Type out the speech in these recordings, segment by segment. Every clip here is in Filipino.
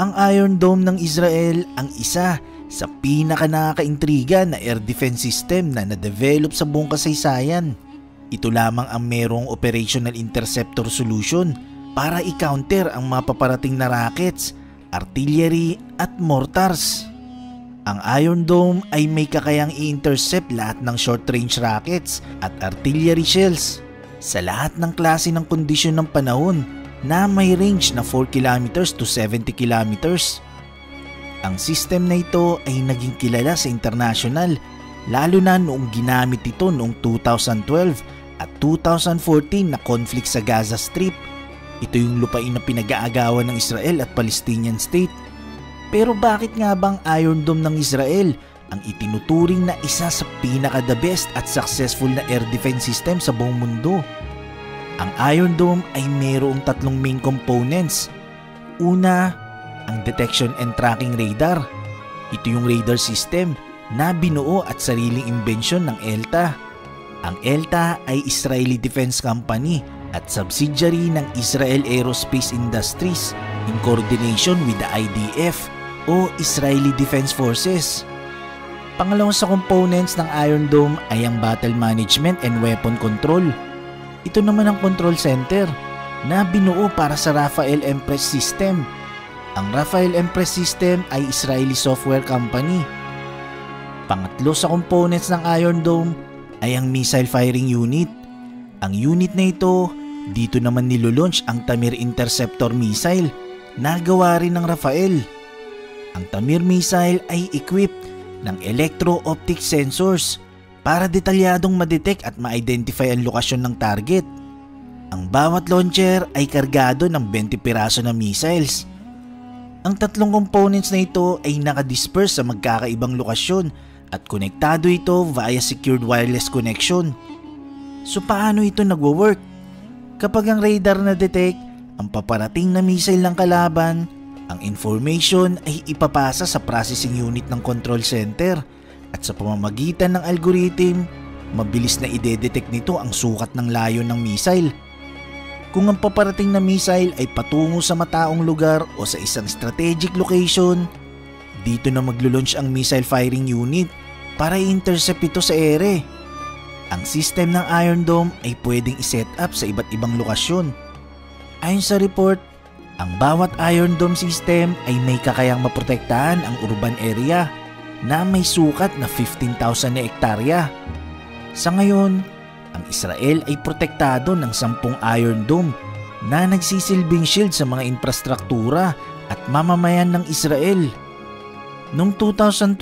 Ang Iron Dome ng Israel ang isa sa pinaka-nakakaintriga na air defense system na na-develop sa buong kasaysayan. Ito lamang ang merong operational interceptor solution para i-counter ang mapaparating na rockets, artillery at mortars. Ang Iron Dome ay may kakayang i-intercept lahat ng short-range rockets at artillery shells sa lahat ng klase ng kondisyon ng panahon na may range na 4 kilometers to 70 kilometers. Ang system na ito ay naging kilala sa international lalo na noong ginamit ito noong 2012 at 2014 na conflict sa Gaza Strip. Ito yung lupain na pinag-aagawan ng Israel at Palestinian State. Pero bakit nga bang Iron Dome ng Israel ang itinuturing na isa sa pinaka-the best at successful na air defense system sa buong mundo? Ang Iron Dome ay mayroong tatlong main components. Una, ang detection and tracking radar. Ito yung radar system na binuo at sariling imbensyon ng ELTA. Ang ELTA ay Israeli Defense Company at subsidiary ng Israel Aerospace Industries in coordination with the IDF o Israeli Defense Forces. Pangalawa sa components ng Iron Dome ay ang battle management and weapon control. Ito naman ang control center na binuo para sa Rafael Empress System. Ang Rafael Empress System ay Israeli software company. Pangatlo sa components ng Iron Dome ay ang missile firing unit. Ang unit na ito, dito naman nilulaunch ang Tamir Interceptor missile na gawa rin ng Rafael. Ang Tamir missile ay equipped ng electro-optic sensors para detalyadong ma-detect at ma-identify ang lokasyon ng target. Ang bawat launcher ay kargado ng 20 piraso na missiles. Ang tatlong components na ito ay nakadisperse sa magkakaibang lokasyon at konektado ito via secured wireless connection. So paano ito nagwo-work? Kapag ang radar na detect ang paparating na missile ng kalaban, ang information ay ipapasa sa processing unit ng control center at sa pamamagitan ng algorithm, mabilis na ide-detect nito ang sukat ng layo ng missile. Kung ang paparating na missile ay patungo sa mataong lugar o sa isang strategic location, dito na maglo-launch ang missile firing unit para i-intercept ito sa ere. Ang system ng Iron Dome ay pwedeng i-set up sa iba't ibang lokasyon. Ayon sa report, ang bawat Iron Dome system ay may kakayang maprotektahan ang urban area na may sukat na 15,000 na hektarya. Sa ngayon, ang Israel ay protektado ng 10 Iron Dome na nagsisilbing shield sa mga infrastruktura at mamamayan ng Israel. Noong 2012,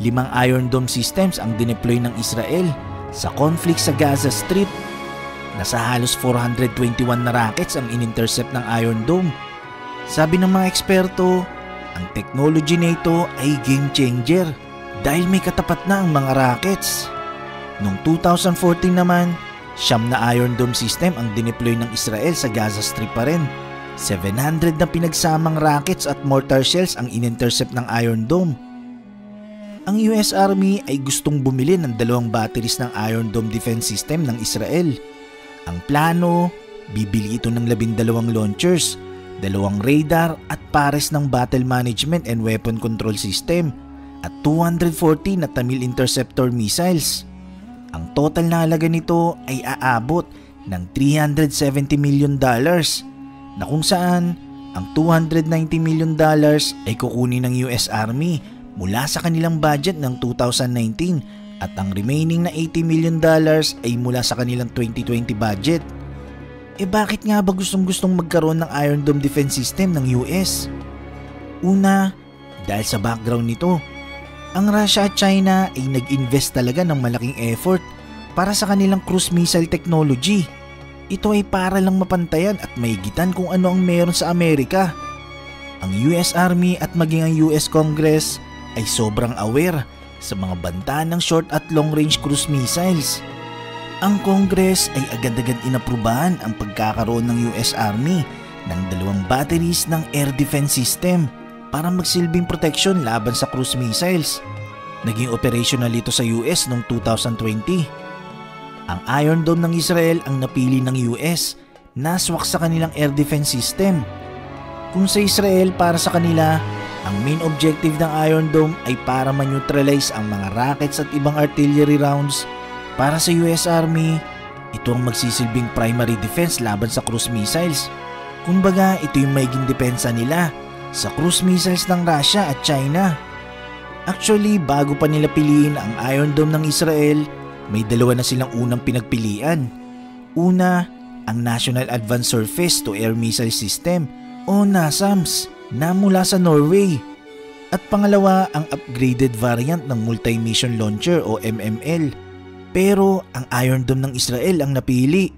5 Iron Dome systems ang dineploy ng Israel sa conflict sa Gaza Strip. Nasa halos 421 na rockets ang in-intercept ng Iron Dome. Sabi ng mga eksperto, ang technology na ito ay game changer dahil may katapat na ang mga rockets. Noong 2014 naman, 9 na Iron Dome system ang dineploy ng Israel sa Gaza Strip pa rin. 700 na pinagsamang rockets at mortar shells ang in-intercept ng Iron Dome. Ang US Army ay gustong bumili ng 2 batteries ng Iron Dome defense system ng Israel. Ang plano, bibili ito ng 12 launchers, 2 radar at pares ng battle management and weapon control system at 240 na Tamil interceptor missiles. Ang total na halaga nito ay aabot ng $370 million na kung saan ang $290 million ay kukunin ng US Army mula sa kanilang budget ng 2019 at ang remaining na $80 million ay mula sa kanilang 2020 budget. Bakit nga ba gustong-gustong magkaroon ng Iron Dome defense system ng US? Una, dahil sa background nito, ang Russia at China ay nag-invest talaga ng malaking effort para sa kanilang cruise missile technology. Ito ay para lang mapantayan at maigitan kung ano ang meron sa Amerika. Ang US Army at maging ang US Congress ay sobrang aware sa mga banta ng short at long range cruise missiles. Ang Congress ay agad-agad inaprubahan ang pagkakaroon ng US Army ng 2 batteries ng air defense system para magsilbing proteksyon laban sa cruise missiles. Naging operational ito sa US noong 2020. Ang Iron Dome ng Israel ang napili ng US na swak sa kanilang air defense system. Kung sa Israel, para sa kanila, ang main objective ng Iron Dome ay para ma-neutralize ang mga rockets at ibang artillery rounds. Para sa US Army, ito ang magsisilbing primary defense laban sa cruise missiles. Kumbaga, ito yung maiging depensa nila sa cruise missiles ng Russia at China. Actually, bago pa nila piliin ang Iron Dome ng Israel, may dalawa na silang unang pinagpilian. Una, ang National Advanced Surface to Air Missile System o NASAMS na mula sa Norway. At pangalawa, ang upgraded variant ng Multi-Mission Launcher o MML. Pero ang Iron Dome ng Israel ang napili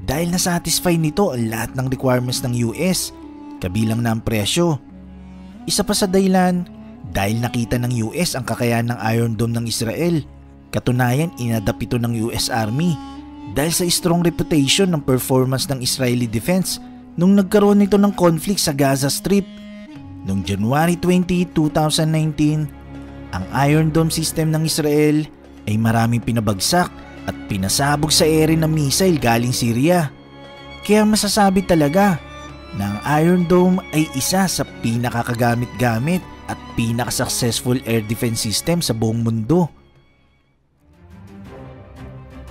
dahil nasatisfy nito ang lahat ng requirements ng US, kabilang na ang presyo. Isa pa sa dahilan, dahil nakita ng US ang kakayahan ng Iron Dome ng Israel. Katunayan, inadapt ito ng US Army dahil sa strong reputation ng performance ng Israeli defense nung nagkaroon nito ng conflict sa Gaza Strip. Noong January 20, 2019, ang Iron Dome system ng Israel ay maraming pinabagsak at pinasabog sa ere ng missile galing Syria. Kaya masasabi talaga na ang Iron Dome ay isa sa pinakakagamit-gamit at pinaka-successful air defense system sa buong mundo.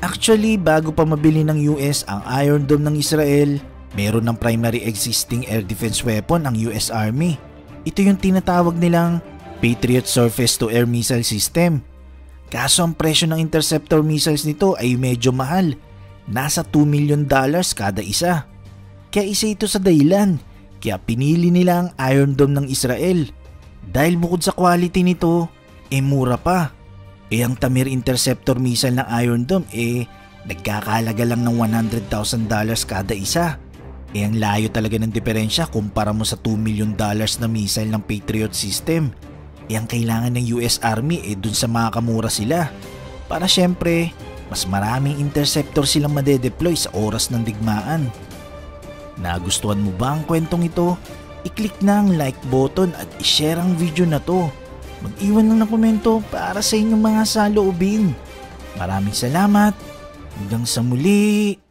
Actually, bago pa mabili ng US ang Iron Dome ng Israel, meron ng primary existing air defense weapon ang US Army. Ito yung tinatawag nilang Patriot Surface to Air Missile System. Kaso ang presyo ng interceptor missiles nito ay medyo mahal. Nasa $2 million kada isa. Kaya isa ito sa dahilan kaya pinili nila ang Iron Dome ng Israel. Dahil bukod sa quality nito, mura pa. Ang Tamir interceptor missile ng Iron Dome nagkakalaga lang ng $100,000 kada isa. Ang layo talaga ng diferensya kumpara mo sa $2 million na missile ng Patriot system. Ang kailangan ng US Army dun sa makakamura sila. Para syempre, mas maraming interceptor silang madedeploy sa oras ng digmaan. Nagustuhan mo ba ang kwentong ito? I-click na ang like button at i-share ang video na to. Mag-iwan lang ng komento para sa inyong mga saloobin. Maraming salamat. Hanggang sa muli.